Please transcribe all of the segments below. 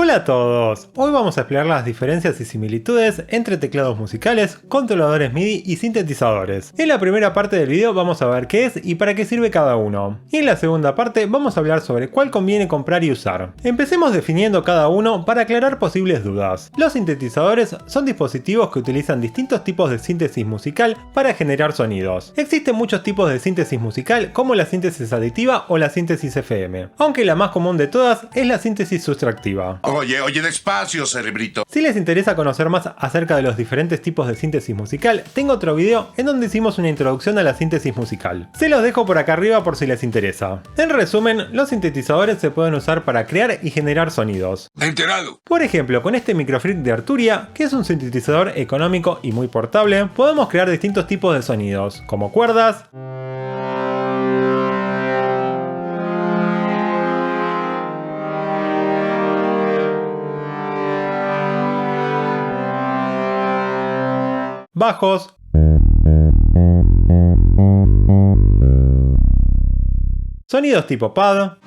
Hola a todos, hoy vamos a explorar las diferencias y similitudes entre teclados musicales, controladores MIDI y sintetizadores. En la primera parte del video vamos a ver qué es y para qué sirve cada uno. Y en la segunda parte vamos a hablar sobre cuál conviene comprar y usar. Empecemos definiendo cada uno para aclarar posibles dudas. Los sintetizadores son dispositivos que utilizan distintos tipos de síntesis musical para generar sonidos. Existen muchos tipos de síntesis musical como la síntesis aditiva o la síntesis FM, aunque la más común de todas es la síntesis sustractiva. Oye, despacio, cerebrito. Si les interesa conocer más acerca de los diferentes tipos de síntesis musical, tengo otro video en donde hicimos una introducción a la síntesis musical. Se los dejo por acá arriba por si les interesa. En resumen, los sintetizadores se pueden usar para crear y generar sonidos. Enterado. Por ejemplo, con este Microfreak de Arturia, que es un sintetizador económico y muy portable, podemos crear distintos tipos de sonidos, como cuerdas, bajos, sonidos tipo pad,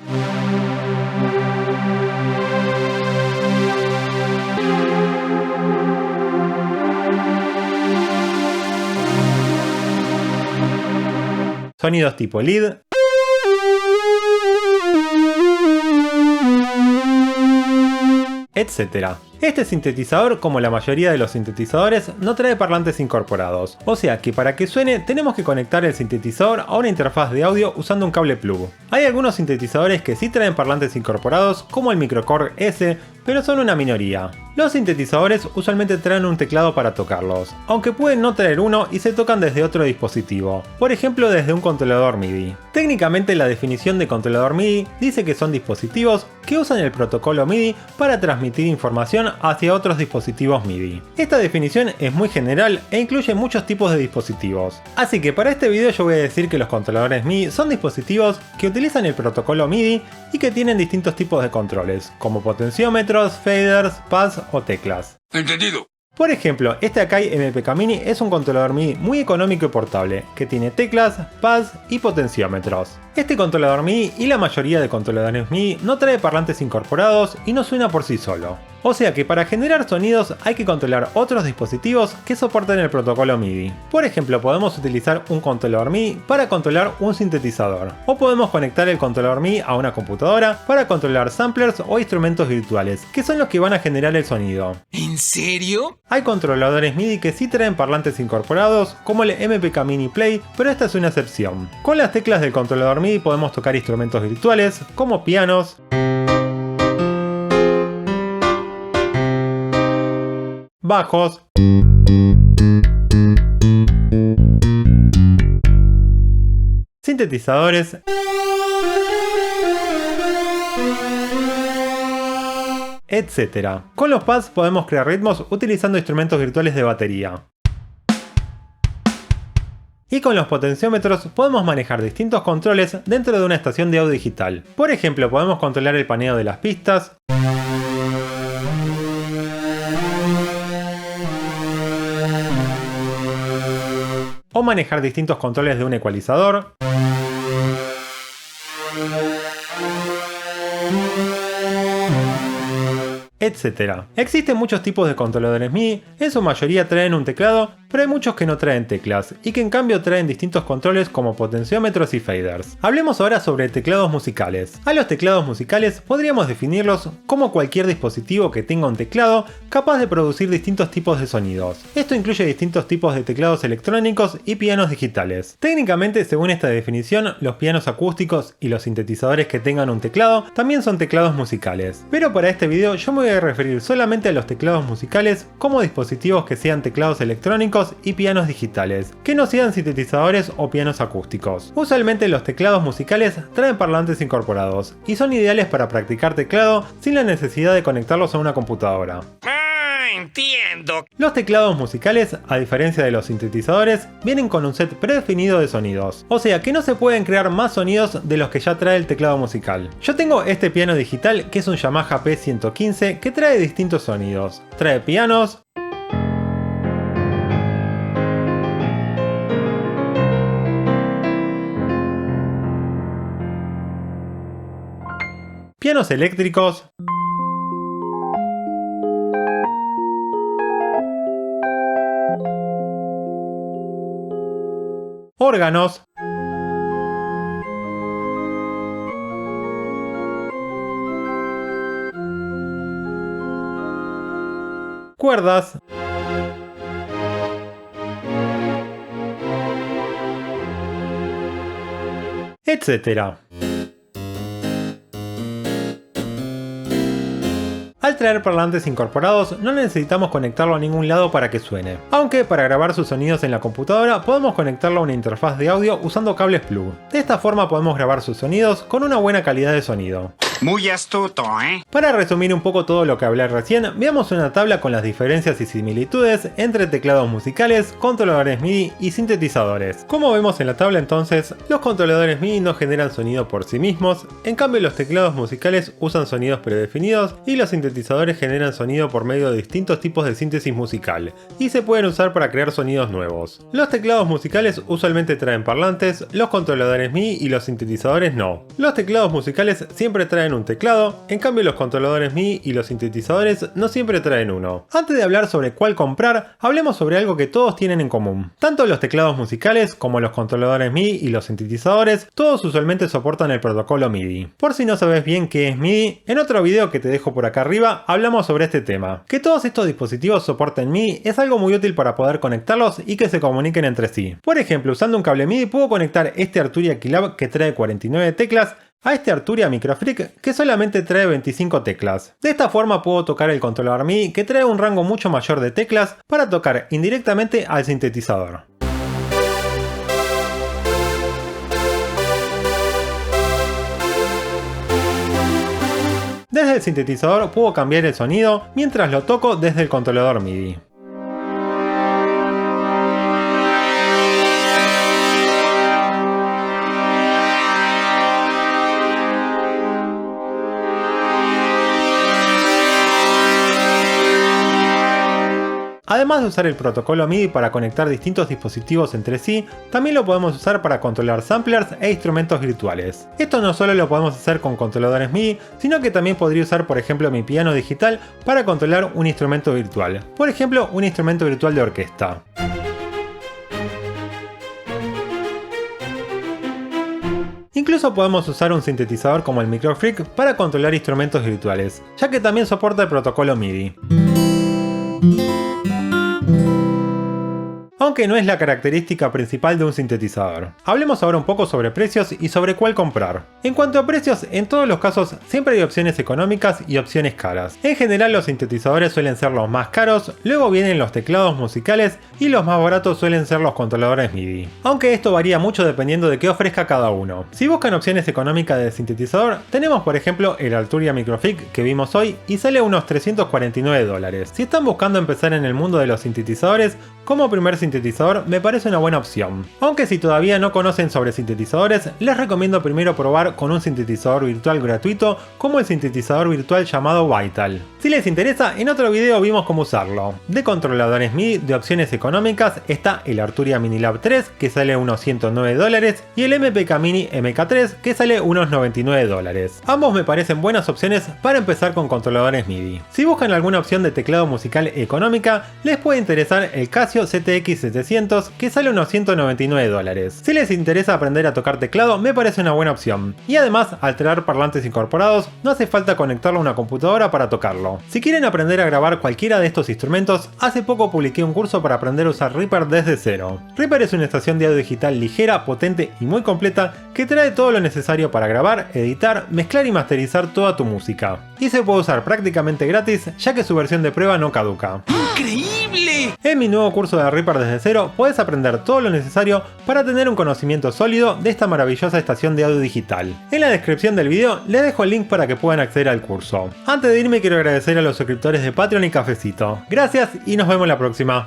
sonidos tipo lead, etc. Este sintetizador, como la mayoría de los sintetizadores, no trae parlantes incorporados, o sea que para que suene tenemos que conectar el sintetizador a una interfaz de audio usando un cable plug. Hay algunos sintetizadores que sí traen parlantes incorporados, como el Microkorg S, pero son una minoría. Los sintetizadores usualmente traen un teclado para tocarlos, aunque pueden no traer uno y se tocan desde otro dispositivo, por ejemplo desde un controlador MIDI. Técnicamente la definición de controlador MIDI dice que son dispositivos que usan el protocolo MIDI para transmitir información hacia otros dispositivos MIDI. Esta definición es muy general e incluye muchos tipos de dispositivos. Así que para este video yo voy a decir que los controladores MIDI son dispositivos que utilizan el protocolo MIDI y que tienen distintos tipos de controles, como potenciómetros, faders, pads o teclas. Entendido. Por ejemplo, este Akai MPK Mini es un controlador MIDI muy económico y portable, que tiene teclas, pads y potenciómetros. Este controlador MIDI y la mayoría de controladores MIDI no trae parlantes incorporados y no suena por sí solo. O sea que para generar sonidos hay que controlar otros dispositivos que soporten el protocolo MIDI. Por ejemplo, podemos utilizar un controlador MIDI para controlar un sintetizador. O podemos conectar el controlador MIDI a una computadora para controlar samplers o instrumentos virtuales, que son los que van a generar el sonido. ¿En serio? Hay controladores MIDI que sí traen parlantes incorporados, como el MPK Mini Play, pero esta es una excepción. Con las teclas del controlador MIDI podemos tocar instrumentos virtuales, como pianos, bajos, sintetizadores, etc. Con los pads podemos crear ritmos utilizando instrumentos virtuales de batería. Y con los potenciómetros podemos manejar distintos controles dentro de una estación de audio digital. Por ejemplo, podemos controlar el paneo de las pistas, o manejar distintos controles de un ecualizador, etc. Existen muchos tipos de controladores MIDI, en su mayoría traen un teclado, pero hay muchos que no traen teclas, y que en cambio traen distintos controles como potenciómetros y faders. Hablemos ahora sobre teclados musicales. A los teclados musicales podríamos definirlos como cualquier dispositivo que tenga un teclado capaz de producir distintos tipos de sonidos. Esto incluye distintos tipos de teclados electrónicos y pianos digitales. Técnicamente, según esta definición, los pianos acústicos y los sintetizadores que tengan un teclado también son teclados musicales. Pero para este video yo me voy a referir solamente a los teclados musicales como dispositivos que sean teclados electrónicos y pianos digitales, que no sean sintetizadores o pianos acústicos. Usualmente los teclados musicales traen parlantes incorporados y son ideales para practicar teclado sin la necesidad de conectarlos a una computadora. Entiendo. Los teclados musicales, a diferencia de los sintetizadores, vienen con un set predefinido de sonidos, o sea que no se pueden crear más sonidos de los que ya trae el teclado musical. Yo tengo este piano digital que es un Yamaha P115 que trae distintos sonidos. Trae pianos, pianos eléctricos, órganos, cuerdas, etc. Al traer parlantes incorporados no necesitamos conectarlo a ningún lado para que suene, aunque para grabar sus sonidos en la computadora podemos conectarlo a una interfaz de audio usando cables plug. De esta forma podemos grabar sus sonidos con una buena calidad de sonido. Muy astuto, ¿eh? Para resumir un poco todo lo que hablé recién, veamos una tabla con las diferencias y similitudes entre teclados musicales, controladores MIDI y sintetizadores. Como vemos en la tabla entonces, los controladores MIDI no generan sonido por sí mismos, en cambio los teclados musicales usan sonidos predefinidos y los sintetizadores generan sonido por medio de distintos tipos de síntesis musical, y se pueden usar para crear sonidos nuevos. Los teclados musicales usualmente traen parlantes, los controladores MIDI y los sintetizadores no. Los teclados musicales siempre traen un teclado, en cambio los controladores MIDI y los sintetizadores no siempre traen uno. Antes de hablar sobre cuál comprar, hablemos sobre algo que todos tienen en común. Tanto los teclados musicales como los controladores MIDI y los sintetizadores, todos usualmente soportan el protocolo MIDI. Por si no sabes bien qué es MIDI, en otro video que te dejo por acá arriba hablamos sobre este tema. Que todos estos dispositivos soporten MIDI es algo muy útil para poder conectarlos y que se comuniquen entre sí. Por ejemplo, usando un cable MIDI puedo conectar este Arturia Keylab que trae 49 teclas a este Arturia Microfreak que solamente trae 25 teclas. De esta forma puedo tocar el controlador MIDI que trae un rango mucho mayor de teclas para tocar indirectamente al sintetizador. Desde el sintetizador puedo cambiar el sonido mientras lo toco desde el controlador MIDI. Además de usar el protocolo MIDI para conectar distintos dispositivos entre sí, también lo podemos usar para controlar samplers e instrumentos virtuales. Esto no solo lo podemos hacer con controladores MIDI, sino que también podría usar por ejemplo mi piano digital para controlar un instrumento virtual. Por ejemplo, un instrumento virtual de orquesta. Incluso podemos usar un sintetizador como el Microfreak para controlar instrumentos virtuales, ya que también soporta el protocolo MIDI. Aunque no es la característica principal de un sintetizador. Hablemos ahora un poco sobre precios y sobre cuál comprar. En cuanto a precios, en todos los casos siempre hay opciones económicas y opciones caras. En general los sintetizadores suelen ser los más caros, luego vienen los teclados musicales y los más baratos suelen ser los controladores MIDI. Aunque esto varía mucho dependiendo de qué ofrezca cada uno. Si buscan opciones económicas de sintetizador, tenemos por ejemplo el Arturia Microfreak que vimos hoy y sale unos $349. Si están buscando empezar en el mundo de los sintetizadores, como primer sintetizador me parece una buena opción. Aunque si todavía no conocen sobre sintetizadores, les recomiendo primero probar con un sintetizador virtual gratuito como el sintetizador virtual llamado Vital. Si les interesa, en otro video vimos cómo usarlo. De controladores MIDI de opciones económicas está el Arturia Minilab 3 que sale unos $109 y el MPK Mini MK3 que sale unos $99. Ambos me parecen buenas opciones para empezar con controladores MIDI. Si buscan alguna opción de teclado musical económica, les puede interesar el Casio CTX 700 que sale unos $199. Si les interesa aprender a tocar teclado me parece una buena opción, y además al traer parlantes incorporados no hace falta conectarlo a una computadora para tocarlo. Si quieren aprender a grabar cualquiera de estos instrumentos, hace poco publiqué un curso para aprender a usar Reaper desde cero. Reaper es una estación de audio digital ligera, potente y muy completa que trae todo lo necesario para grabar, editar, mezclar y masterizar toda tu música. Y se puede usar prácticamente gratis ya que su versión de prueba no caduca. ¡Increíble! En mi nuevo curso de Reaper desde cero puedes aprender todo lo necesario para tener un conocimiento sólido de esta maravillosa estación de audio digital. En la descripción del video les dejo el link para que puedan acceder al curso. Antes de irme quiero agradecer a los suscriptores de Patreon y Cafecito. Gracias y nos vemos la próxima.